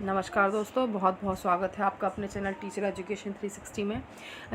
नमस्कार दोस्तों, बहुत बहुत स्वागत है आपका अपने चैनल टीचर एजुकेशन 360 में।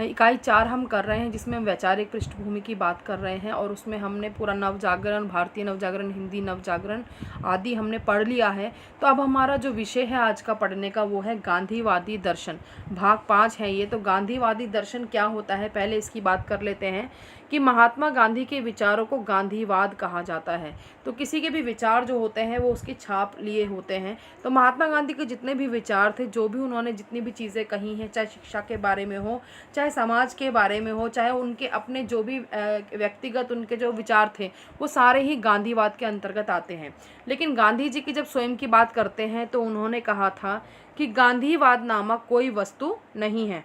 इकाई 4 हम कर रहे हैं जिसमें हम वैचारिक पृष्ठभूमि की बात कर रहे हैं और उसमें हमने पूरा नवजागरण, भारतीय नवजागरण, हिंदी नवजागरण आदि हमने पढ़ लिया है। तो अब हमारा जो विषय है आज का पढ़ने का वो है गांधीवादी दर्शन। भाग 5 है ये। तो गांधीवादी दर्शन क्या होता है, पहले इसकी बात कर लेते हैं कि महात्मा गांधी के विचारों को गांधीवाद कहा जाता है। तो किसी के भी विचार जो होते हैं वो उसकी छाप लिए होते हैं। तो महात्मा गांधी के जितने भी विचार थे, जो भी उन्होंने जितनी भी चीज़ें कही हैं, चाहे शिक्षा के बारे में हो, चाहे समाज के बारे में हो, चाहे उनके अपने जो भी व्यक्तिगत उनके जो विचार थे, वो सारे ही गांधीवाद के अंतर्गत आते हैं। लेकिन गांधी जी की जब स्वयं की बात करते हैं तो उन्होंने कहा था कि गांधीवाद नामक कोई वस्तु नहीं है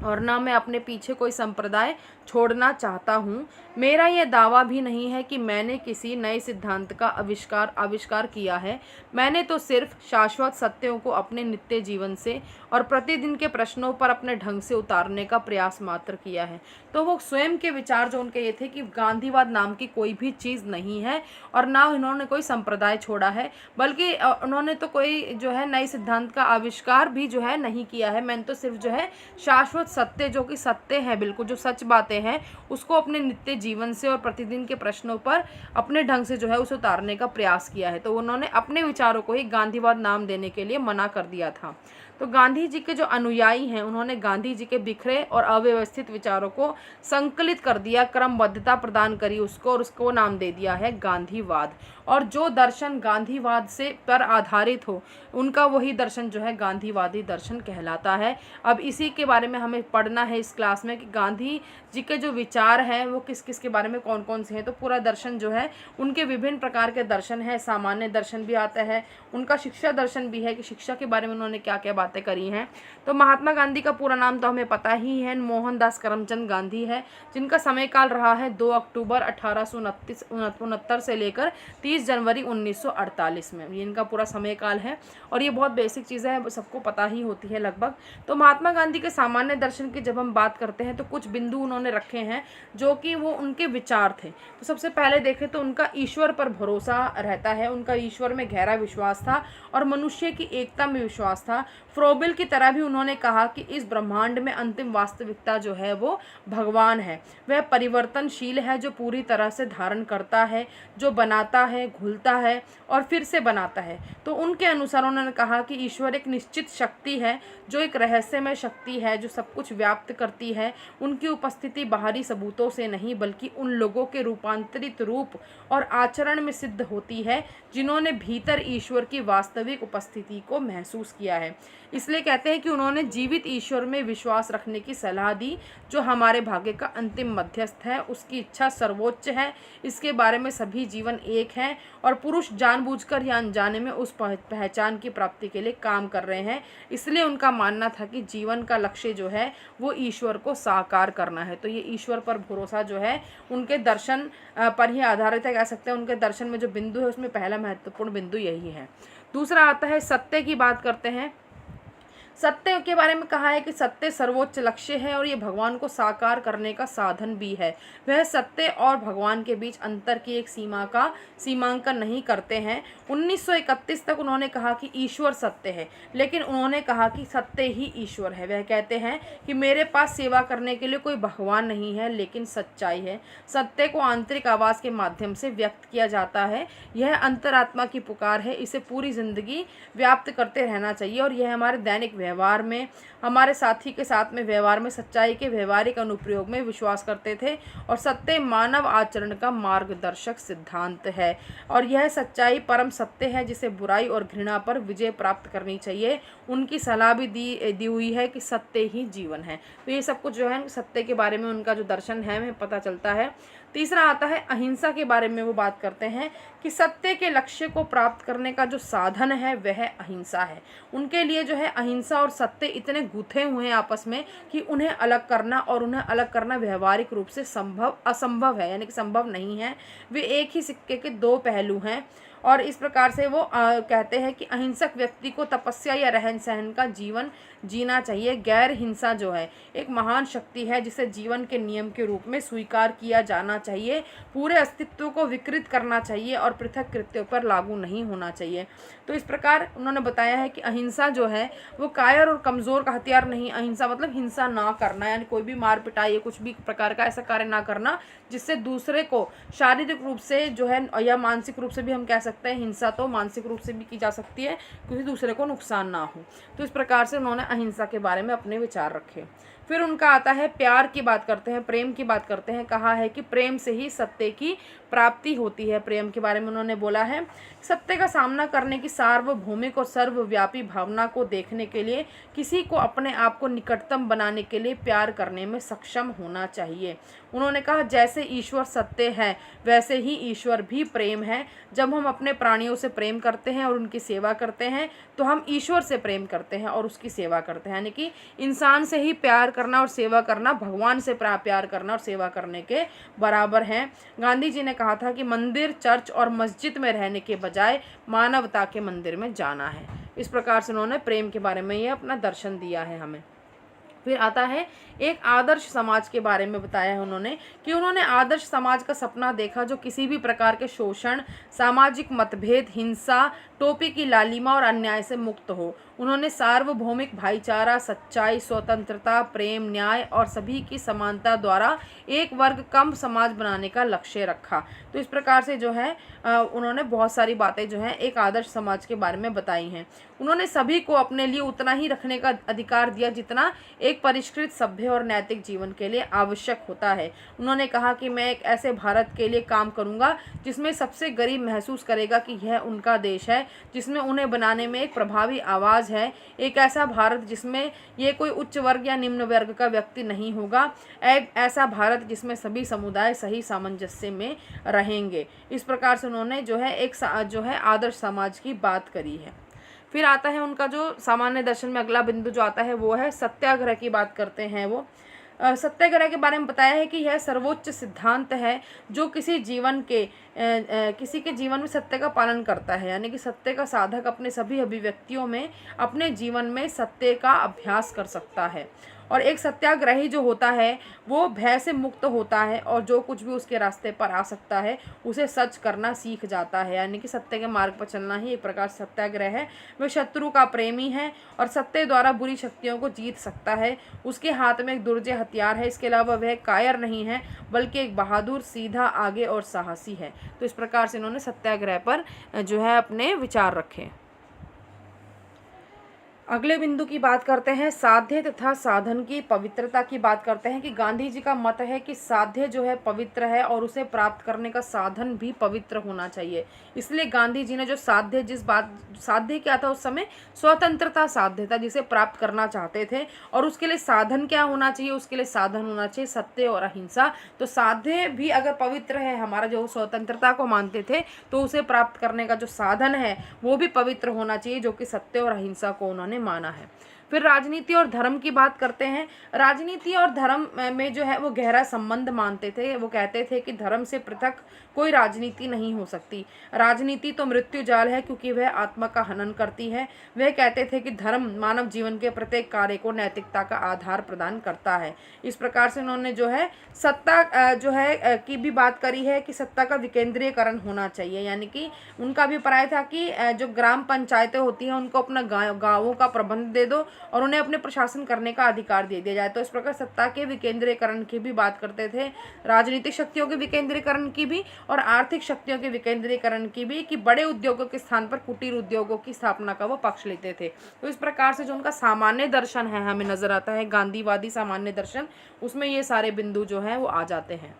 और ना मैं अपने पीछे कोई संप्रदाय छोड़ना चाहता हूँ। मेरा यह दावा भी नहीं है कि मैंने किसी नए सिद्धांत का आविष्कार किया है। मैंने तो सिर्फ शाश्वत सत्यों को अपने नित्य जीवन से और प्रतिदिन के प्रश्नों पर अपने ढंग से उतारने का प्रयास मात्र किया है। तो वो स्वयं के विचार जो उनके ये थे कि गांधीवाद नाम की कोई भी चीज़ नहीं है और ना उन्होंने कोई संप्रदाय छोड़ा है, बल्कि उन्होंने तो कोई जो है नए सिद्धांत का आविष्कार भी जो है नहीं किया है। मैंने तो सिर्फ जो है शाश्वत सत्य, जो कि सत्य है, बिल्कुल जो सच बातें हैं, उसको अपने नित्य जीवन से और प्रतिदिन के प्रश्नों पर अपने ढंग से जो है उसे उतारने का प्रयास किया है। तो उन्होंने अपने विचारों को ही गांधीवाद नाम देने के लिए मना कर दिया था। तो गांधी जी के जो अनुयायी हैं, उन्होंने गांधी जी के बिखरे और अव्यवस्थित विचारों को संकलित कर दिया, क्रमबद्धता प्रदान करी उसको और उसको नाम दे दिया है गांधीवाद। और जो दर्शन गांधीवाद से पर आधारित हो, उनका वही दर्शन जो है गांधीवादी दर्शन कहलाता है। अब इसी के बारे में हमें पढ़ना है इस क्लास में कि गांधी जी के जो विचार हैं वो किस किस के बारे में कौन कौन से हैं। तो पूरा दर्शन जो है, उनके विभिन्न प्रकार के दर्शन है, सामान्य दर्शन भी आता है, उनका शिक्षा दर्शन भी है कि शिक्षा के बारे में उन्होंने क्या क्या बातें करी हैं। तो महात्मा गांधी का पूरा नाम तो हमें पता ही है, मोहनदास करमचंद गांधी है, जिनका समय काल रहा है 2 अक्टूबर 1869 से लेकर 30 जनवरी 1948 में। ये इनका पूरा समय काल है और ये बहुत बेसिक चीज़ें हैं, सबको पता ही होती है लगभग। तो महात्मा गांधी के सामान्य दर्शन की जब हम बात करते हैं तो कुछ बिंदु उन्होंने रखे हैं जो कि वो उनके विचार थे। तो सबसे पहले देखें तो उनका ईश्वर पर भरोसा रहता है, उनका ईश्वर में गहरा विश्वास था और मनुष्य की एकता में विश्वास था। फ्रोबिल की तरह भी उन्होंने कहा कि इस ब्रह्मांड में अंतिम वास्तविकता जो है वो भगवान है। वह परिवर्तनशील है, जो पूरी तरह से धारण करता है, जो बनाता है, घुलता है और फिर से बनाता है। तो उनके अनुसार उन्होंने कहा कि ईश्वर एक निश्चित शक्ति है, जो एक रहस्यमय शक्ति है, जो सब कुछ व्याप्त करती है। उनकी उपस्थिति बाहरी सबूतों से नहीं बल्कि उन लोगों के रूपांतरित रूप और आचरण में सिद्ध होती है जिन्होंने भीतर ईश्वर की वास्तविक उपस्थिति को महसूस किया है। इसलिए कहते हैं कि उन्होंने जीवित ईश्वर में विश्वास रखने की सलाह दी, जो हमारे भाग्य का अंतिम मध्यस्थ है। उसकी इच्छा सर्वोच्च है, इसके बारे में सभी जीवन एक हैं और पुरुष जानबूझकर या अनजाने में उस पहचान की प्राप्ति के लिए काम कर रहे हैं। इसलिए उनका मानना था कि जीवन का लक्ष्य जो है वो ईश्वर को साकार करना है। तो ये ईश्वर पर भरोसा जो है उनके दर्शन पर ही आधारित है, कह सकते हैं। उनके दर्शन में जो बिंदु है उसमें पहला महत्वपूर्ण बिंदु यही है। दूसरा आता है सत्य की बात करते हैं। सत्य के बारे में कहा है कि सत्य सर्वोच्च लक्ष्य है और ये भगवान को साकार करने का साधन भी है। वह सत्य और भगवान के बीच अंतर की एक सीमांकन नहीं करते हैं। 1931 तक उन्होंने कहा कि ईश्वर सत्य है, लेकिन उन्होंने कहा कि सत्य ही ईश्वर है। वह कहते हैं कि मेरे पास सेवा करने के लिए कोई भगवान नहीं है, लेकिन सच्चाई है। सत्य को आंतरिक आवाज़ के माध्यम से व्यक्त किया जाता है। यह अंतरात्मा की पुकार है, इसे पूरी जिंदगी व्याप्त करते रहना चाहिए और यह हमारे दैनिक व्यवहार में, हमारे साथी के साथ में व्यवहार में सच्चाई के व्यवहारिक अनुप्रयोग में विश्वास करते थे। और सत्य मानव आचरण का मार्गदर्शक सिद्धांत है और यह सच्चाई परम सत्य है जिसे बुराई और घृणा पर विजय प्राप्त करनी चाहिए। उनकी सलाह भी दी हुई है कि सत्य ही जीवन है। तो ये सब कुछ जो है सत्य के बारे में उनका जो दर्शन है हमें पता चलता है। तीसरा आता है अहिंसा के बारे में। वो बात करते हैं कि सत्य के लक्ष्य को प्राप्त करने का जो साधन है वह अहिंसा है। उनके लिए जो है अहिंसा और सत्य इतने गूथे हुए हैं आपस में कि उन्हें अलग करना और उन्हें अलग करना व्यवहारिक रूप से असंभव है, यानी कि संभव नहीं है। वे एक ही सिक्के के दो पहलू हैं और इस प्रकार से वो कहते हैं कि अहिंसक व्यक्ति को तपस्या या रहन सहन का जीवन जीना चाहिए। गैर हिंसा जो है एक महान शक्ति है जिसे जीवन के नियम के रूप में स्वीकार किया जाना चाहिए, पूरे अस्तित्व को विकृत करना चाहिए और पृथक कृत्यों पर लागू नहीं होना चाहिए। तो इस प्रकार उन्होंने बताया है कि अहिंसा जो है वो कायर और कमज़ोर का हथियार नहीं, अहिंसा मतलब हिंसा ना करना, यानी कोई भी मार पिटाई या कुछ भी प्रकार का ऐसा कार्य ना करना जिससे दूसरे को शारीरिक रूप से जो है या मानसिक रूप से भी हम कह सकते हैं, हिंसा तो मानसिक रूप से भी की जा सकती है, किसी दूसरे को नुकसान ना हो। तो इस प्रकार से उन्होंने अहिंसा के बारे में अपने विचार रखे। फिर उनका आता है प्यार की बात करते हैं, प्रेम की बात करते हैं। कहा है कि प्रेम से ही सत्य की प्राप्ति होती है। प्रेम के बारे में उन्होंने बोला है, सत्य का सामना करने की सार्वभौमिक और सर्वव्यापी भावना को देखने के लिए किसी को अपने आप को निकटतम बनाने के लिए प्यार करने में सक्षम होना चाहिए। उन्होंने कहा जैसे ईश्वर सत्य है वैसे ही ईश्वर भी प्रेम है। जब हम अपने प्राणियों से प्रेम करते हैं और उनकी सेवा करते हैं तो हम ईश्वर से प्रेम करते हैं और उसकी सेवा करते हैं, यानी कि इंसान से ही प्यार करना और सेवा करना भगवान से प्यार करना और सेवा करने के बराबर है। गांधी जी ने कहा था कि मंदिर, चर्च और मस्जिद में रहने के बजाय मानवता के मंदिर में जाना है। इस प्रकार से उन्होंने प्रेम के बारे में ये अपना दर्शन दिया है हमें। फिर आता है एक आदर्श समाज के बारे में बताया है उन्होंने कि उन्होंने आदर्श समाज का सपना देखा जो किसी भी प्रकार के शोषण, सामाजिक मतभेद, हिंसा, टोपी की लालिमा और अन्याय से मुक्त हो। उन्होंने सार्वभौमिक भाईचारा, सच्चाई, स्वतंत्रता, प्रेम, न्याय और सभी की समानता द्वारा एक वर्ग कम समाज बनाने का लक्ष्य रखा। तो इस प्रकार से जो है उन्होंने बहुत सारी बातें जो हैं एक आदर्श समाज के बारे में बताई हैं। उन्होंने सभी को अपने लिए उतना ही रखने का अधिकार दिया जितना एक परिष्कृत, सभ्य और नैतिक जीवन के लिए आवश्यक होता है। उन्होंने कहा कि मैं एक ऐसे भारत के लिए काम करूंगा जिसमें सबसे गरीब महसूस करेगा कि यह उनका देश है, जिसमें उन्हें बनाने में एक प्रभावी आवाज़ है। एक ऐसा भारत जिसमें ये कोई उच्च वर्ग या निम्न वर्ग का व्यक्ति नहीं होगा। एक ऐसा भारत जिसमें सभी समुदाय सही सामंजस्य में रहेंगे। इस प्रकार से उन्होंने जो है एक जो है आदर्श समाज की बात करी है। फिर आता है उनका जो सामान्य दर्शन में अगला बिंदु जो आता है वो है सत्याग्रह की बात करते हैं। वो सत्याग्रह के बारे में बताया है कि यह सर्वोच्च सिद्धांत है जो किसी के जीवन में सत्य का पालन करता है, यानी कि सत्य का साधक अपने सभी अभिव्यक्तियों में अपने जीवन में सत्य का अभ्यास कर सकता है। और एक सत्याग्रही जो होता है वो भय से मुक्त होता है और जो कुछ भी उसके रास्ते पर आ सकता है उसे सच करना सीख जाता है, यानी कि सत्य के मार्ग पर चलना ही एक प्रकार से सत्याग्रह है। वह शत्रु का प्रेमी है और सत्य द्वारा बुरी शक्तियों को जीत सकता है। उसके हाथ में एक दुर्जय हथियार है। इसके अलावा वह कायर नहीं है बल्कि एक बहादुर, सीधा, आगे और साहसी है। तो इस प्रकार से इन्होंने सत्याग्रह पर जो है अपने विचार रखे। अगले बिंदु की बात करते हैं साध्य तथा साधन की पवित्रता की बात करते हैं कि गांधी जी का मत है कि साध्य जो है पवित्र है और उसे प्राप्त करने का साधन भी पवित्र होना चाहिए। इसलिए गांधी जी ने जो साध्य क्या था उस समय, स्वतंत्रता साध्य था जिसे प्राप्त करना चाहते थे, और उसके लिए साधन क्या होना चाहिए, उसके लिए साधन होना चाहिए सत्य और अहिंसा। तो साध्य भी अगर पवित्र है, हमारा जो स्वतंत्रता को मानते थे, तो उसे प्राप्त करने का जो साधन है वो भी पवित्र होना चाहिए, जो कि सत्य और अहिंसा को उन्होंने माना है। फिर राजनीति और धर्म की बात करते हैं। राजनीति और धर्म में जो है वो गहरा संबंध मानते थे। वो कहते थे कि धर्म से पृथक कोई राजनीति नहीं हो सकती। राजनीति तो मृत्यु जाल है क्योंकि वह आत्मा का हनन करती है। वह कहते थे कि धर्म मानव जीवन के प्रत्येक कार्य को नैतिकता का आधार प्रदान करता है। इस प्रकार से उन्होंने जो है सत्ता जो है की भी बात करी है कि सत्ता का विकेंद्रीकरण होना चाहिए, यानी कि उनका अभिप्राय था कि जो ग्राम पंचायतें होती हैं उनको अपना गाँवों का प्रबंध दे दो और उन्हें अपने प्रशासन करने का अधिकार दे दिया जाए। तो इस प्रकार सत्ता के विकेंद्रीकरण की भी बात करते थे, राजनीतिक शक्तियों के विकेंद्रीकरण की भी और आर्थिक शक्तियों के विकेंद्रीकरण की भी, कि बड़े उद्योगों के स्थान पर कुटीर उद्योगों की स्थापना का वो पक्ष लेते थे। तो इस प्रकार से जो उनका सामान्य दर्शन है हमें नजर आता है, गांधीवादी सामान्य दर्शन, उसमें ये सारे बिंदु जो हैं वो आ जाते हैं।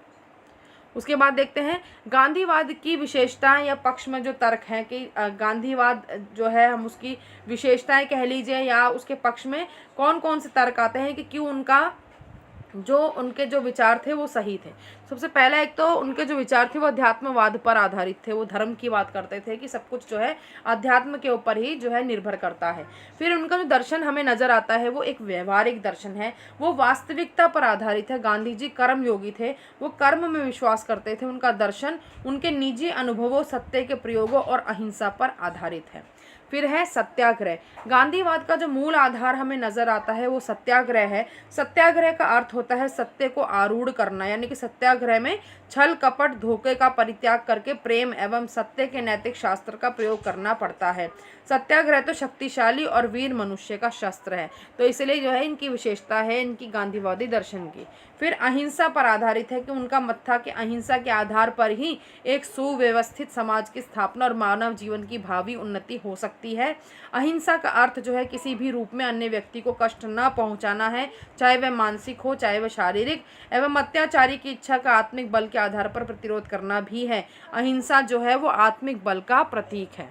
उसके बाद देखते हैं गांधीवाद की विशेषताएं या पक्ष में जो तर्क हैं कि गांधीवाद जो है हम उसकी विशेषताएं कह लीजिए या उसके पक्ष में कौन कौन से तर्क आते हैं कि क्यों उनका जो उनके जो विचार थे वो सही थे। सबसे पहला एक तो उनके जो विचार थे वो अध्यात्मवाद पर आधारित थे। वो धर्म की बात करते थे कि सब कुछ जो है अध्यात्म के ऊपर ही जो है निर्भर करता है। फिर उनका जो दर्शन हमें नज़र आता है वो एक व्यवहारिक दर्शन है, वो वास्तविकता पर आधारित है। गांधी जी कर्म योगी थे, वो कर्म में विश्वास करते थे। उनका दर्शन उनके निजी अनुभवों, सत्य के प्रयोगों और अहिंसा पर आधारित है। फिर है सत्याग्रह। गांधीवाद का जो मूल आधार हमें नजर आता है वो सत्याग्रह है। सत्याग्रह का अर्थ होता है सत्य को आरूढ़ करना, यानी कि सत्याग्रह में छल कपट धोखे का परित्याग करके प्रेम एवं सत्य के नैतिक शास्त्र का प्रयोग करना पड़ता है। सत्याग्रह तो शक्तिशाली और वीर मनुष्य का शस्त्र है, तो इसलिए जो है इनकी विशेषता है इनकी गांधीवादी दर्शन की। फिर अहिंसा पर आधारित है कि उनका मत था कि अहिंसा के आधार पर ही एक सुव्यवस्थित समाज की स्थापना और मानव जीवन की भावी उन्नति हो सकती है। अहिंसा का अर्थ जो है किसी भी रूप में अन्य व्यक्ति को कष्ट न पहुंचाना है, चाहे वह मानसिक हो चाहे वह शारीरिक, एवं अत्याचारी की इच्छा का आत्मिक बल के आधार पर प्रतिरोध करना भी है। अहिंसा जो है वो आत्मिक बल का प्रतीक है।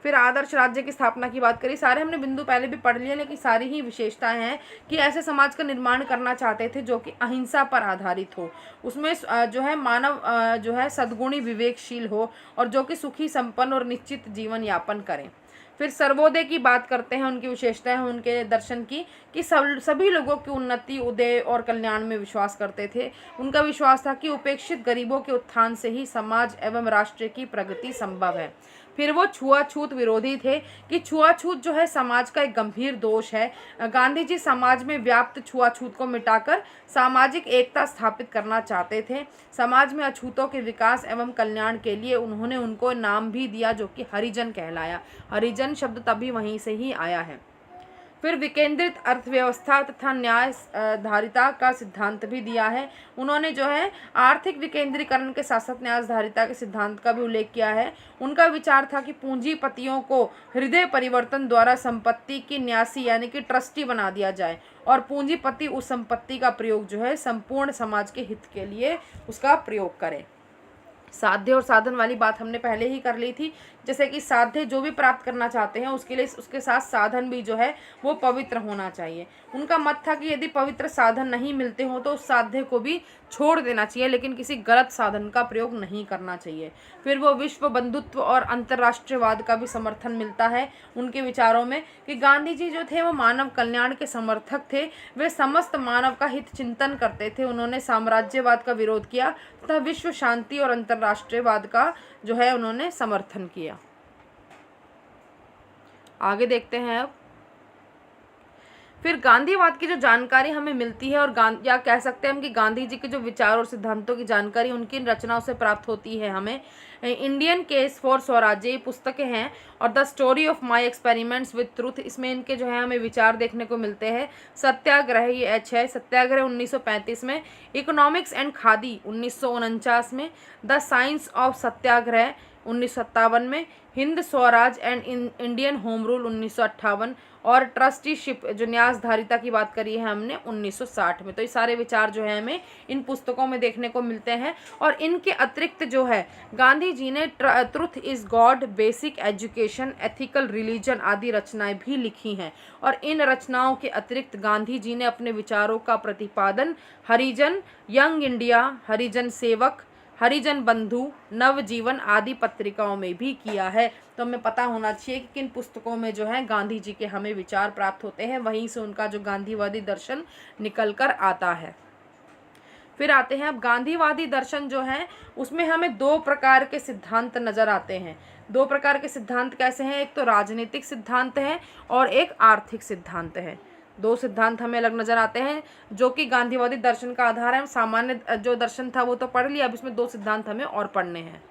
फिर आदर्श राज्य की स्थापना की बात करी। सारे हमने बिंदु पहले भी पढ़ लिए, लेकिन सारी ही विशेषताएं हैं कि ऐसे समाज का निर्माण करना चाहते थे जो कि अहिंसा पर आधारित हो, उसमें जो है मानव जो है सद्गुणी विवेकशील हो और जो कि सुखी संपन्न और निश्चित जीवन यापन करें। फिर सर्वोदय की बात करते हैं, उनकी विशेषताएं हैं उनके दर्शन की कि सभी लोगों की उन्नति, उदय और कल्याण में विश्वास करते थे। उनका विश्वास था कि उपेक्षित गरीबों के उत्थान से ही समाज एवं राष्ट्र की प्रगति संभव है। फिर वो छुआछूत विरोधी थे कि छुआछूत जो है समाज का एक गंभीर दोष है। गांधी जी समाज में व्याप्त छुआछूत को मिटाकर सामाजिक एकता स्थापित करना चाहते थे। समाज में अछूतों के विकास एवं कल्याण के लिए उन्होंने उनको नाम भी दिया जो कि हरिजन कहलाया। हरिजन शब्द तभी वहीं से ही आया है। फिर विकेंद्रित अर्थव्यवस्था तथा न्याय धारिता का सिद्धांत भी दिया है। उन्होंने जो है आर्थिक विकेंद्रीकरण के साथ साथ न्याय धारिता के सिद्धांत का भी उल्लेख किया है। उनका विचार था कि पूंजीपतियों को हृदय परिवर्तन द्वारा संपत्ति की न्यासी यानी कि ट्रस्टी बना दिया जाए और पूंजीपति उस संपत्ति का प्रयोग जो है संपूर्ण समाज के हित के लिए उसका प्रयोग करे। साध्य और साधन वाली बात हमने पहले ही कर ली थी, जैसे कि साध्य जो भी प्राप्त करना चाहते हैं उसके लिए उसके साथ साधन भी जो है वो पवित्र होना चाहिए। उनका मत था कि यदि पवित्र साधन नहीं मिलते हो तो उस साध्य को भी छोड़ देना चाहिए, लेकिन किसी गलत साधन का प्रयोग नहीं करना चाहिए। फिर वो विश्व बंधुत्व और अंतर्राष्ट्रीयवाद का भी समर्थन मिलता है उनके विचारों में कि गांधी जी जो थे वो मानव कल्याण के समर्थक थे, वे समस्त मानव का हित चिंतन करते थे। उन्होंने साम्राज्यवाद का विरोध किया तथा विश्व शांति और अंतर्राष्ट्रीयवाद का जो है उन्होंने समर्थन किया। आगे देखते हैं अब। फिर गांधीवाद की जो जानकारी हमें मिलती है और या कह सकते हैं हम कि गांधी जी के जो विचार और सिद्धांतों की जानकारी उनकी रचनाओं से प्राप्त होती है हमें। इंडियन केस फॉर स्वराज्य ये पुस्तकें हैं और the story of my experiments with truth, इसमें इनके जो है हमें विचार देखने को मिलते हैं। सत्याग्रह ये एच है, सत्याग्रह 1935 में, इकोनॉमिक्स एंड खादी 1949 में, द साइंस ऑफ सत्याग्रह 1957 में, Hind Swaraj and Indian home rule 1958 और ट्रस्टीशिप जो न्यासधारिता की बात करी है हमने 1960 में। तो ये सारे विचार जो है हमें इन पुस्तकों में देखने को मिलते हैं। और इनके अतिरिक्त जो है गांधी जी ने truth is God, basic education, ethical religion आदि रचनाएं भी लिखी हैं। और इन रचनाओं के अतिरिक्त गांधी जी ने अपने विचारों का प्रतिपादन हरिजन, यंग इंडिया, हरिजन सेवक, हरिजन बंधु, नवजीवन आदि पत्रिकाओं में भी किया है। तो हमें पता होना चाहिए कि किन पुस्तकों में जो है गांधी जी के हमें विचार प्राप्त होते हैं, वहीं से उनका जो गांधीवादी दर्शन निकल कर आता है। फिर आते हैं अब गांधीवादी दर्शन जो है उसमें हमें दो प्रकार के सिद्धांत नजर आते हैं। दो प्रकार के सिद्धांत कैसे हैं? एक तो राजनीतिक सिद्धांत है और एक आर्थिक सिद्धांत है। दो सिद्धांत हमें अलग नजर आते हैं जो कि गांधीवादी दर्शन का आधार है। सामान्य जो दर्शन था वो तो पढ़ लिया, अब इसमें दो सिद्धांत हमें और पढ़ने हैं।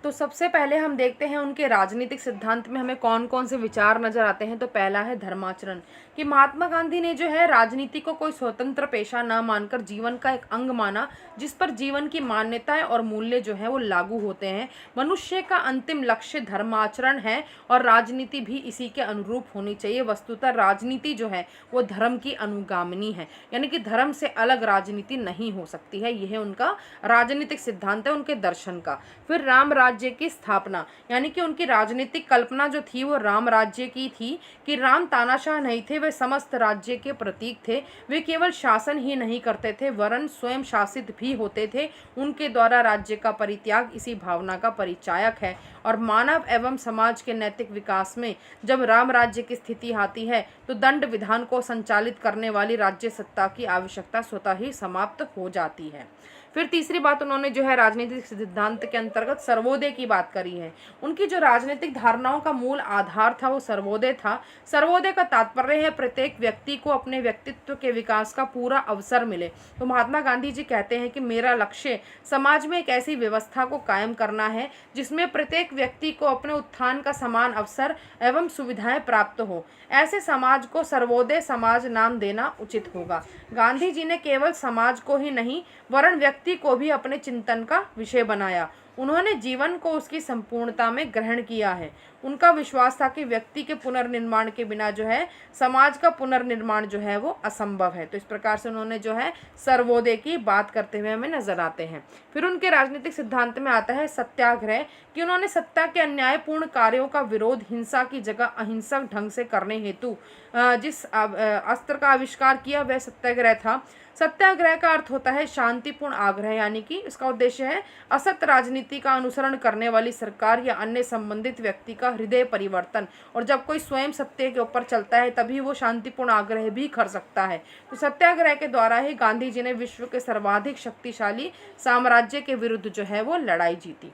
तो सबसे पहले हम देखते हैं उनके राजनीतिक सिद्धांत में हमें कौन कौन से विचार नजर आते हैं। तो पहला है धर्माचरण, कि महात्मा गांधी ने जो है राजनीति को कोई स्वतंत्र पेशा न मानकर जीवन का एक अंग माना, जिस पर जीवन की मान्यताएं और मूल्य जो है वो लागू होते हैं। मनुष्य का अंतिम लक्ष्य धर्माचरण है और राजनीति भी इसी के अनुरूप होनी चाहिए। वस्तुतः राजनीति जो है वो धर्म की अनुगामिनी है, यानी कि धर्म से अलग राजनीति नहीं हो सकती है। यह उनका राजनीतिक सिद्धांत है उनके दर्शन का। फिर राम राज्य की स्थापना, यानी कि उनकी राजनीतिक कल्पना जो थी वो राम राज्य की थी, कि राम तानाशाह नहीं थे, वे समस्त राज्य के प्रतीक थे। वे केवल शासन ही नहीं करते थे वरन स्वयं शासित भी होते थे। उनके द्वारा राज्य का परित्याग इसी भावना का परिचायक है। और मानव एवं समाज के नैतिक विकास में जब राम राज्य की स्थिति आती है तो दंड विधान को संचालित करने वाली राज्य सत्ता की आवश्यकता स्वतः ही समाप्त हो जाती है। फिर तीसरी बात उन्होंने जो है राजनीतिक सिद्धांत के अंतर्गत सर्वोदय की बात करी है। उनकी जो राजनीतिक धारणाओं का मूल आधार था वो सर्वोदय था। सर्वोदय का तात्पर्य है प्रत्येक व्यक्ति को अपने व्यक्तित्व के विकास का पूरा अवसर मिले। तो महात्मा गांधी जी कहते हैं कि मेरा लक्ष्य समाज में एक ऐसी व्यवस्था को कायम करना है जिसमें प्रत्येक व्यक्ति को अपने उत्थान का समान अवसर एवं सुविधाएं प्राप्त हो। ऐसे समाज को सर्वोदय समाज नाम देना उचित होगा। गांधी जी ने केवल समाज को ही नहीं वरन व्यक्ति को भी अपने चिंतन का विषय बनाया। उन्होंने जीवन को उसकी संपूर्णता में ग्रहण किया है। उनका विश्वास था कि व्यक्ति के पुनर्निर्माण के बिना जो है समाज का पुनर्निर्माण जो है वो असंभव है। तो इस प्रकार से उन्होंने जो है सर्वोदय की बात करते हुए हमें नजर आते हैं। फिर उनके राजनीतिक सिद्धांत में आता है सत्याग्रह, कि उन्होंने सत्ता के अन्यायपूर्ण कार्यों का विरोध हिंसा की जगह अहिंसक ढंग से करने हेतु जिस अस्त्र का आविष्कार किया वह सत्याग्रह था। सत्याग्रह का अर्थ होता है शांतिपूर्ण आग्रह, यानी कि इसका उद्देश्य है असत राजनीति का अनुसरण करने वाली सरकार या अन्य संबंधित व्यक्ति का हृदय परिवर्तन। और जब कोई स्वयं सत्य के ऊपर चलता है तभी वो शांतिपूर्ण आग्रह भी कर सकता है। तो सत्याग्रह के द्वारा ही गांधी जी ने विश्व के सर्वाधिक शक्तिशाली साम्राज्य के विरुद्ध जो है वो लड़ाई जीती।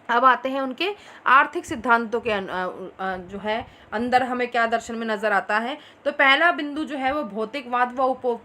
अब आते हैं उनके आर्थिक सिद्धांतों के जो है अंदर हमें क्या दर्शन में नजर आता है। तो पहला बिंदु जो है वो भौतिकवाद व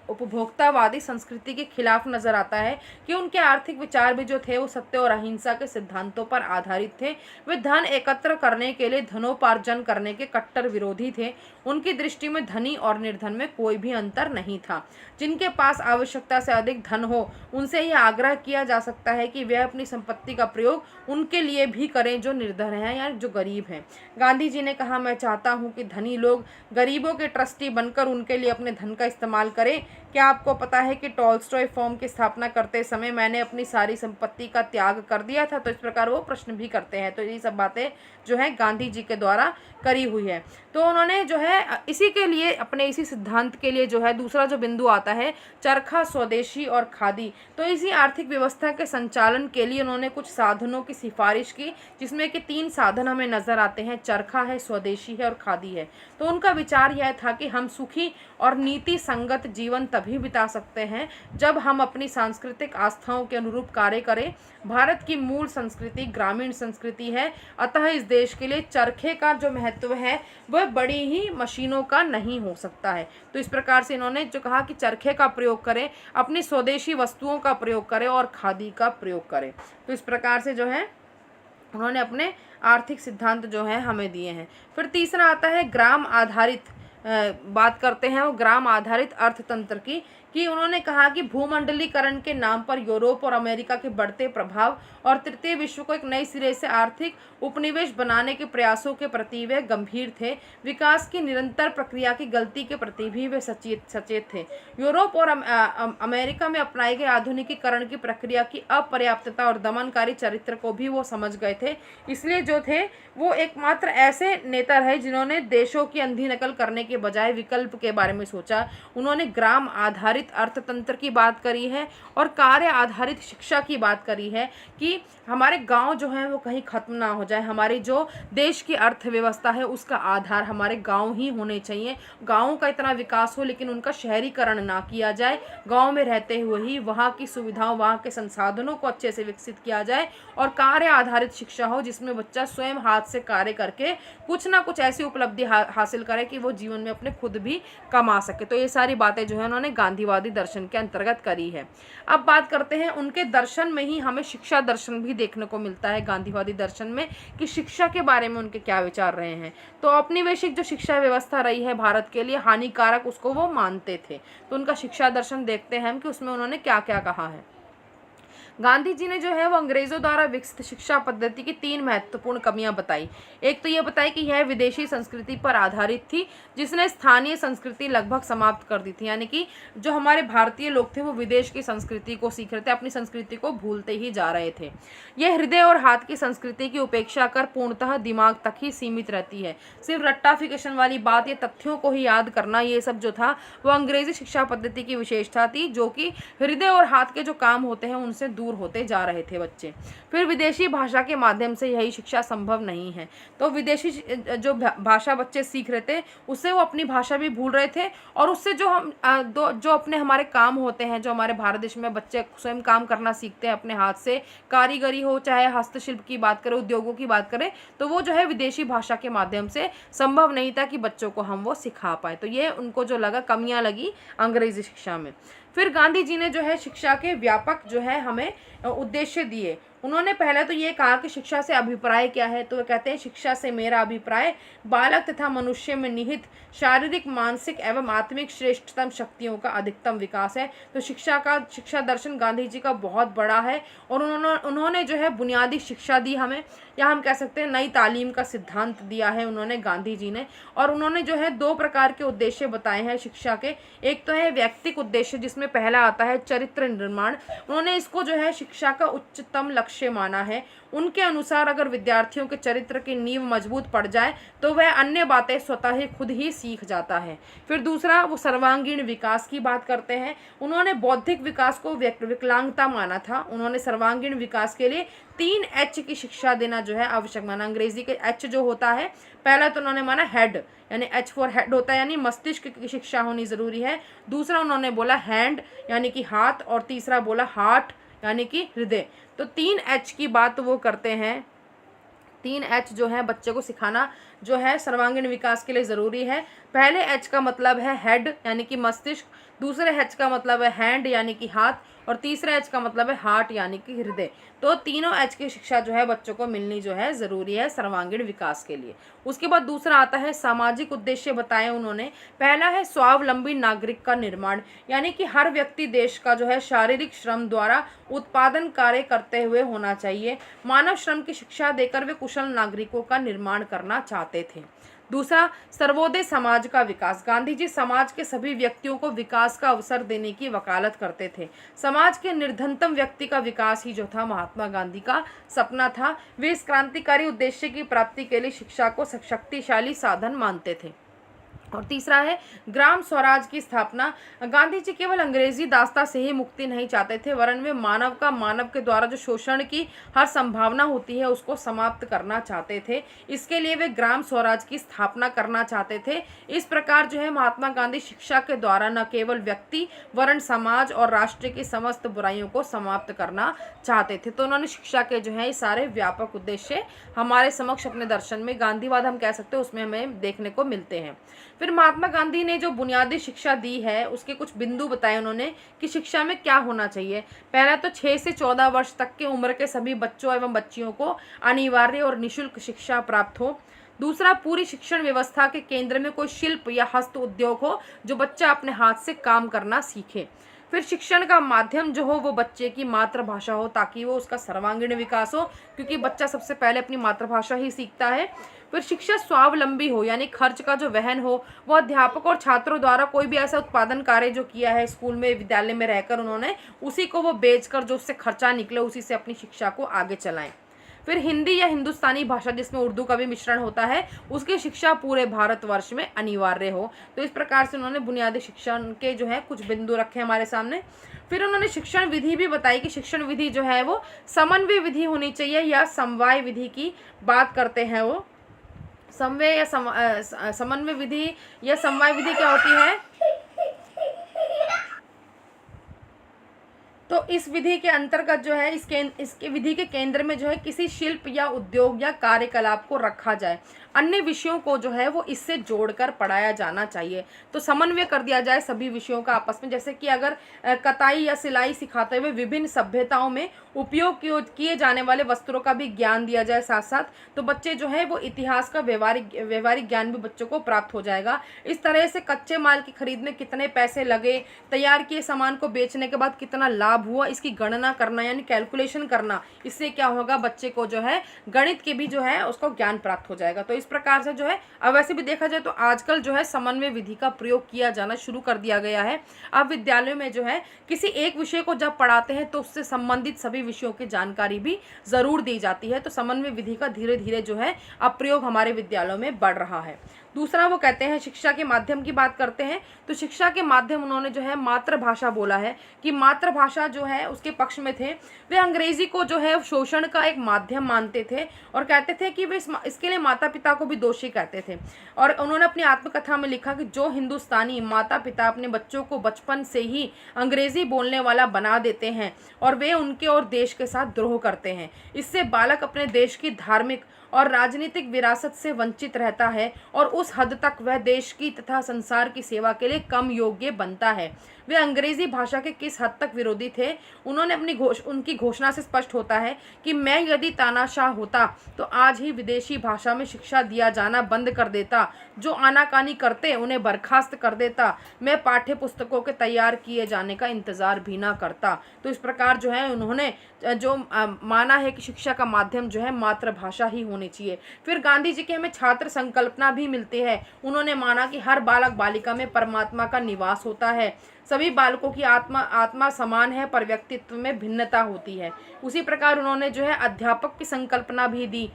उपभोक्तावादी संस्कृति के खिलाफ नजर आता है, कि उनके आर्थिक विचार भी जो थे वो सत्य और अहिंसा के सिद्धांतों पर आधारित थे। वे धन एकत्र करने के लिए धनोपार्जन करने के कट्टर विरोधी थे। उनकी दृष्टि में धनी और निर्धन में कोई भी अंतर नहीं था। जिनके पास आवश्यकता से अधिक धन हो उनसे यह आग्रह किया जा सकता है कि वे अपनी संपत्ति का प्रयोग उनके लिए भी करें जो निर्धन हैं या जो गरीब हैं। गांधी जी ने कहा, मैं चाहता हूं कि धनी लोग गरीबों के ट्रस्टी बनकर उनके लिए अपने धन का इस्तेमाल करें। क्या आपको पता है कि टॉलस्टॉय फर्म की स्थापना करते समय मैंने अपनी सारी संपत्ति का त्याग कर दिया था। तो इस प्रकार वो प्रश्न भी करते हैं। तो ये सब बातें जो है गांधी जी के द्वारा करी हुई है। तो उन्होंने जो है इसी के लिए अपने इसी सिद्धांत के लिए जो है दूसरा जो बिंदु आता है चरखा, स्वदेशी और खादी। तो इसी आर्थिक व्यवस्था के संचालन के लिए उन्होंने कुछ साधनों की सिफारिश की, जिसमें कि 3 साधन हमें नजर आते हैं, चरखा है, स्वदेशी है और खादी है। तो उनका विचार यह था कि हम सुखी और नीति संगत जीवन तभी बिता सकते हैं जब हम अपनी सांस्कृतिक आस्थाओं के अनुरूप कार्य करें। भारत की मूल संस्कृति ग्रामीण संस्कृति है, अतः इस देश के लिए चरखे का जो महत्व है वह बड़ी ही मशीनों का नहीं हो सकता है। तो इस प्रकार से इन्होंने जो कहा कि चरखे का प्रयोग करें, अपनी स्वदेशी वस्तुओं का प्रयोग करें और खादी का प्रयोग करें। तो इस प्रकार से जो है उन्होंने अपने आर्थिक सिद्धांत जो है हमें दिए हैं। फिर तीसरा आता है ग्राम आधारित, बात करते हैं वो ग्राम आधारित अर्थतंत्र की, कि उन्होंने कहा कि भूमंडलीकरण के नाम पर यूरोप और अमेरिका के बढ़ते प्रभाव और तृतीय विश्व को एक नए सिरे से आर्थिक उपनिवेश बनाने के प्रयासों के प्रति वे गंभीर थे। विकास की निरंतर प्रक्रिया की गलती के प्रति भी वे सचेत थे। यूरोप और अमेरिका में अपनाए गए आधुनिकीकरण की प्रक्रिया की अपर्याप्तता और दमनकारी चरित्र को भी वो समझ गए थे। इसलिए जो थे वो एकमात्र ऐसे नेता रहे जिन्होंने देशों की अंधी नकल करने के बजाय विकल्प के बारे में सोचा। उन्होंने ग्राम आधारित अर्थतंत्र की बात करी है और कार्य आधारित शिक्षा की बात करी है, कि हमारे गांव जो है वो कहीं खत्म ना हो जाए। हमारी जो देश की अर्थव्यवस्था है उसका आधार हमारे गांव ही होने चाहिए। गांवों का इतना विकास हो लेकिन उनका शहरीकरण ना किया जाए। गांव में रहते हुए ही वहाँ की सुविधाओं, वहाँ के संसाधनों को अच्छे से विकसित किया जाए और कार्य आधारित शिक्षा हो जिसमें बच्चा स्वयं हाथ से कार्य करके कुछ ना कुछ ऐसी उपलब्धि हासिल करे कि वो जीवन में अपने खुद भी कमा सके। तो ये सारी बातें जो है उन्होंने गांधीवादी दर्शन के अंतर्गत करी है। अब बात करते हैं उनके दर्शन में ही हमें शिक्षा दर्शन भी देखने को मिलता है गांधीवादी दर्शन में, कि शिक्षा के बारे में उनके क्या विचार रहे हैं। तो औपनिवेशिक जो शिक्षा व्यवस्था रही है भारत के लिए हानिकारक, उसको वो मानते थे। तो उनका शिक्षा दर्शन देखते हैं हम कि उसमें उन्होंने क्या क्या कहा है। गांधी जी ने जो है वो अंग्रेजों द्वारा विकसित शिक्षा पद्धति की 3 महत्वपूर्ण कमियां बताई। एक तो ये बताई कि यह विदेशी संस्कृति पर आधारित थी, जिसने स्थानीय संस्कृति लगभग समाप्त कर दी थी। यानी कि जो हमारे भारतीय लोग थे वो विदेश की संस्कृति को सीख रहे थे, अपनी संस्कृति को भूलते ही जा रहे थे। यह हृदय और हाथ की संस्कृति की उपेक्षा कर पूर्णतः दिमाग तक ही सीमित रहती है। सिर्फ रट्टाफिकेशन वाली बात या तथ्यों को ही याद करना, ये सब जो था वो अंग्रेजी शिक्षा पद्धति की विशेषता थी, जो कि हृदय और हाथ के जो काम होते हैं उनसे दूर होते जा रहे थे बच्चे। फिर विदेशी भाषा के माध्यम से यही शिक्षा संभव नहीं है। तो विदेशी जो भाषा बच्चे सीख रहे थे उससे वो अपनी भाषा भी भूल रहे थे, और उससे जो अपने हमारे काम होते हैं, जो हमारे भारत देश में बच्चे स्वयं काम करना सीखते हैं अपने हाथ से, कारीगरी हो चाहे हस्तशिल्प की बात करें, उद्योगों की बात करें, तो वो जो है विदेशी भाषा के माध्यम से संभव नहीं था कि बच्चों को हम वो सिखा पाए। तो ये उनको जो लगा, कमियां लगी अंग्रेजी शिक्षा में। फिर गांधी जी ने जो है शिक्षा के व्यापक जो है हमें उद्देश्य दिए। उन्होंने पहले तो ये कहा कि शिक्षा से अभिप्राय क्या है, तो वो कहते हैं शिक्षा से मेरा अभिप्राय बालक तथा मनुष्य में निहित शारीरिक, मानसिक एवं आत्मिक श्रेष्ठतम शक्तियों का अधिकतम विकास है। तो शिक्षा दर्शन गांधी जी का बहुत बड़ा है, और उन्होंने जो है बुनियादी शिक्षा दी हमें, या हम कह सकते हैं नई तालीम का सिद्धांत दिया है उन्होंने, गांधी जी ने। और उन्होंने जो है 2 प्रकार के उद्देश्य बताए हैं शिक्षा के। एक तो है व्यक्तिक उद्देश्य, जिसमें पहला आता है चरित्र निर्माण। उन्होंने इसको जो है शिक्षा का उच्चतम लक्ष्य माना है। उनके अनुसार अगर विद्यार्थियों के चरित्र की नींव मजबूत पड़ जाए तो वह अन्य बातें स्वतः ही खुद ही सीख जाता है। फिर दूसरा वो सर्वांगीण विकास की बात करते हैं। उन्होंने बौद्धिक विकास को विकलांगता माना था। उन्होंने सर्वांगीण विकास के लिए 3 H की शिक्षा देना जो है आवश्यक माना। अंग्रेजी के H जो होता है, पहला तो उन्होंने माना हेड, यानी H फॉर हेड होता है, यानी मस्तिष्क की शिक्षा होनी जरूरी है। दूसरा उन्होंने बोला हैंड, यानी कि हाथ, और तीसरा बोला हार्ट, यानी कि हृदय। तो 3 H की बात वो करते हैं। 3 H जो है बच्चे को सिखाना जो है सर्वांगीण विकास के लिए ज़रूरी है। पहले H का मतलब है हेड, यानी कि मस्तिष्क। दूसरे H का मतलब है हैंड, यानी कि हाथ। और तीसरा H का मतलब है हार्ट, यानी कि हृदय। तो तीनों H की शिक्षा जो है बच्चों को मिलनी जो है ज़रूरी है सर्वांगीण विकास के लिए। उसके बाद दूसरा आता है सामाजिक उद्देश्य बताए उन्होंने। पहला है स्वावलंबी नागरिक का निर्माण, यानी कि हर व्यक्ति देश का जो है शारीरिक श्रम द्वारा उत्पादन कार्य करते हुए होना चाहिए। मानव श्रम की शिक्षा देकर वे कुशल नागरिकों का निर्माण करना चाहते थे। दूसरा, सर्वोदय समाज का विकास। गांधी जी समाज के सभी व्यक्तियों को विकास का अवसर देने की वकालत करते थे। समाज के निर्धनतम व्यक्ति का विकास ही जो था महात्मा गांधी का सपना था। वे इस क्रांतिकारी उद्देश्य की प्राप्ति के लिए शिक्षा को शक्तिशाली साधन मानते थे। और तीसरा है ग्राम स्वराज की स्थापना। गांधी जी केवल अंग्रेजी दास्ता से ही मुक्ति नहीं चाहते थे, वरन वे मानव के द्वारा जो शोषण की हर संभावना होती है उसको समाप्त करना चाहते थे। इसके लिए वे ग्राम स्वराज की स्थापना करना चाहते थे। इस प्रकार जो है महात्मा गांधी शिक्षा के द्वारा न केवल व्यक्ति वरन समाज और राष्ट्र की समस्त बुराइयों को समाप्त करना चाहते थे। तो उन्होंने शिक्षा के जो है सारे व्यापक उद्देश्य हमारे समक्ष अपने दर्शन में, गांधीवाद हम कह सकते हैं, उसमें हमें देखने को मिलते हैं। फिर महात्मा गांधी ने जो बुनियादी शिक्षा दी है उसके कुछ बिंदु बताए उन्होंने कि शिक्षा में क्या होना चाहिए। पहला तो 6 से 14 वर्ष तक की उम्र के सभी बच्चों एवं बच्चियों को अनिवार्य और निःशुल्क शिक्षा प्राप्त हो। दूसरा, पूरी शिक्षण व्यवस्था के केंद्र में कोई शिल्प या हस्त उद्योग हो जो बच्चा अपने हाथ से काम करना सीखे। फिर शिक्षण का माध्यम जो हो वो बच्चे की मातृभाषा हो, ताकि वो उसका सर्वांगीण विकास हो, क्योंकि बच्चा सबसे पहले अपनी मातृभाषा ही सीखता है। फिर शिक्षा स्वावलंबी हो, यानी खर्च का जो वहन हो वो अध्यापक और छात्रों द्वारा कोई भी ऐसा उत्पादन कार्य जो किया है स्कूल में, विद्यालय में रहकर उन्होंने, उसी को वो बेचकर जो उससे खर्चा निकले उसी से अपनी शिक्षा को आगे चलाएं। फिर हिंदी या हिंदुस्तानी भाषा जिसमें उर्दू का भी मिश्रण होता है उसकी शिक्षा पूरे भारतवर्ष में अनिवार्य हो। तो इस प्रकार से उन्होंने बुनियादी शिक्षण के जो है कुछ बिंदु रखे हमारे सामने। फिर उन्होंने शिक्षण विधि भी बताई कि शिक्षण विधि जो है वो समन्वय विधि होनी चाहिए या समवाय विधि की बात करते हैं। वो समन्वय या समन्वय विधि या समवाय विधि क्या होती है? तो इस विधि के अंतर्गत जो है इसके विधि के केंद्र में जो है किसी शिल्प या उद्योग या कार्यकलाप को रखा जाए। अन्य विषयों को जो है वो इससे जोड़कर पढ़ाया जाना चाहिए। तो समन्वय कर दिया जाए सभी विषयों का आपस में, जैसे कि अगर कताई या सिलाई सिखाते हुए विभिन्न सभ्यताओं में उपयोग किए जाने वाले वस्त्रों का भी ज्ञान दिया जाए साथ साथ, तो बच्चे जो है वो इतिहास का व्यवहारिक ज्ञान भी बच्चों को प्राप्त हो जाएगा। इस तरह से कच्चे माल की खरीद में कितने पैसे लगे, तैयार किए सामान को बेचने के बाद कितना लाभ हुआ, इसकी गणना करना यानी कैलकुलेशन करना, इससे क्या होगा, बच्चे को जो है गणित के भी जो है उसको ज्ञान प्राप्त हो जाएगा। तो इस प्रकार से जो है, अब वैसे भी देखा जाए तो आजकल जो है समन्वय विधि का प्रयोग किया जाना शुरू कर दिया गया है। अब विद्यालयों में जो है किसी एक विषय को जब पढ़ाते हैं तो उससे संबंधित सभी विषयों की जानकारी भी जरूर दी जाती है। तो समन्वय विधि का धीरे धीरे जो है अब प्रयोग हमारे विद्यालयों में बढ़ रहा है। दूसरा वो कहते हैं शिक्षा के माध्यम की बात करते हैं, तो शिक्षा के माध्यम उन्होंने जो है मातृभाषा बोला है कि मातृभाषा जो है उसके पक्ष में थे। वे अंग्रेजी को जो है शोषण का एक माध्यम मानते थे और कहते थे कि वे इसके लिए माता पिता को भी दोषी कहते थे। और उन्होंने अपनी आत्मकथा में लिखा कि जो हिंदुस्तानी माता पिता अपने बच्चों को बचपन से ही अंग्रेजी बोलने वाला बना देते हैं और वे उनके और देश के साथ द्रोह करते हैं, इससे बालक अपने देश की धार्मिक और राजनीतिक विरासत से वंचित रहता है और उस हद तक वह देश की तथा संसार की सेवा के लिए कम योग्य बनता है। वे अंग्रेजी भाषा के किस हद तक विरोधी थे, उन्होंने उनकी घोषणा से स्पष्ट होता है कि मैं यदि तानाशाह होता तो आज ही विदेशी भाषा में शिक्षा दिया जाना बंद कर देता, जो आनाकानी करते उन्हें बर्खास्त कर देता, मैं पाठ्य पुस्तकों के तैयार किए जाने का इंतजार भी ना करता। तो इस प्रकार जो है उन्होंने जो माना है कि शिक्षा का माध्यम जो है मातृभाषा ही होनी चाहिए। फिर गांधी जी के हमें छात्र संकल्पना भी मिलती है। उन्होंने माना कि हर बालक बालिका में परमात्मा का निवास होता है, सभी बालकों की आत्मा समान है पर व्यक्तित्व में भिन्नता होती है। उसी प्रकार उन्होंने जो है अध्यापक की संकल्पना भी दी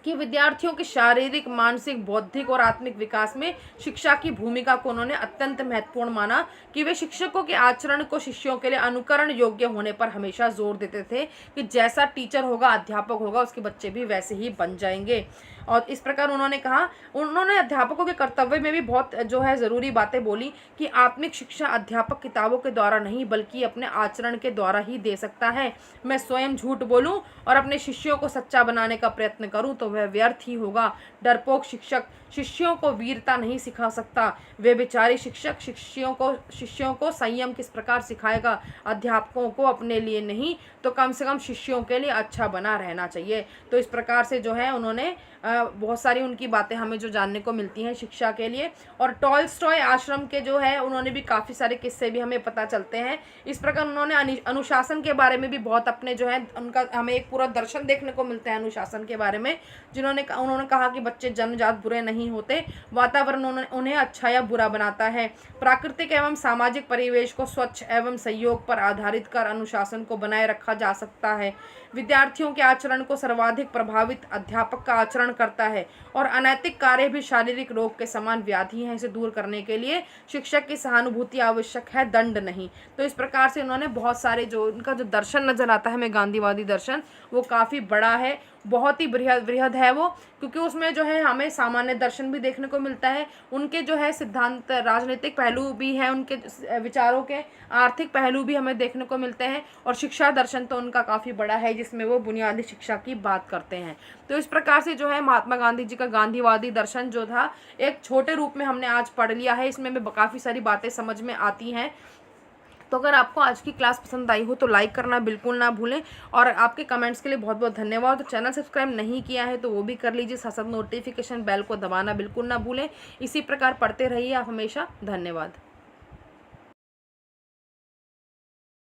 कि विद्यार्थियों के शारीरिक, मानसिक, बौद्धिक और आत्मिक विकास में शिक्षा की भूमिका को उन्होंने अत्यंत महत्वपूर्ण माना कि वे शिक्षकों के आचरण को शिष्यों के लिए अनुकरण योग्य होने पर हमेशा जोर देते थे कि जैसा टीचर होगा, अध्यापक होगा, उसके बच्चे भी वैसे ही बन जाएंगे। और इस प्रकार उन्होंने कहा, उन्होंने अध्यापकों के कर्तव्य में भी बहुत जो है ज़रूरी बातें बोली कि आत्मिक शिक्षा अध्यापक किताबों के द्वारा नहीं बल्कि अपने आचरण के द्वारा ही दे सकता है। मैं स्वयं झूठ बोलूं और अपने शिष्यों को सच्चा बनाने का प्रयत्न करूं तो वह व्यर्थ ही होगा। डरपोक शिक्षक शिष्यों को वीरता नहीं सिखा सकता। वे बेचारे शिक्षक शिष्यों को संयम किस प्रकार सिखाएगा। अध्यापकों को अपने लिए नहीं तो कम से कम शिष्यों के लिए अच्छा बना रहना चाहिए। तो इस प्रकार से जो है उन्होंने बहुत सारी उनकी बातें हमें जो जानने को मिलती हैं शिक्षा के लिए। और टॉलस्टॉय आश्रम के जो है उन्होंने भी काफ़ी सारे किस्से भी हमें पता चलते हैं। इस प्रकार उन्होंने अनुशासन के बारे में भी बहुत अपने जो है उनका हमें एक पूरा दर्शन देखने को मिलता है अनुशासन के बारे में, उन्होंने कहा कि बच्चे जन्मजात बुरे नहीं होते, वातावरण उन्हें अच्छा या बुरा बनाता है। प्राकृतिक एवं सामाजिक परिवेश को स्वच्छ एवं सहयोग पर आधारित कर अनुशासन को बनाए रखा जा सकता है। विद्यार्थियों के आचरण को सर्वाधिक प्रभावित अध्यापक का आचरण करता है और अनैतिक कार्य भी शारीरिक रोग के समान व्याधि है। इसे दूर करने के लिए शिक्षक की सहानुभूति आवश्यक है, दंड नहीं। तो इस प्रकार से उन्होंने बहुत सारे जो उनका जो दर्शन नजर आता है हमें गांधीवादी दर्शन, वो काफ़ी बड़ा है, बहुत ही बृहद है वो, क्योंकि उसमें जो है हमें सामान्य दर्शन भी देखने को मिलता है, उनके जो है सिद्धांत राजनीतिक पहलू भी हैं, उनके विचारों के आर्थिक पहलू भी हमें देखने को मिलते हैं, और शिक्षा दर्शन तो उनका काफ़ी बड़ा है जिसमें वो बुनियादी शिक्षा की बात करते हैं। तो इस प्रकार से जो है महात्मा गांधी जी का गांधीवादी दर्शन जो था एक छोटे रूप में हमने आज पढ़ लिया है, इसमें हमें काफ़ी सारी बातें समझ में आती हैं। तो अगर आपको आज की क्लास पसंद आई हो तो लाइक करना बिल्कुल ना भूलें, और आपके कमेंट्स के लिए बहुत बहुत धन्यवाद। तो चैनल सब्सक्राइब नहीं किया है तो वो भी कर लीजिए, साथ साथ नोटिफिकेशन बेल को दबाना बिल्कुल ना भूलें। इसी प्रकार पढ़ते रहिए आप हमेशा। धन्यवाद।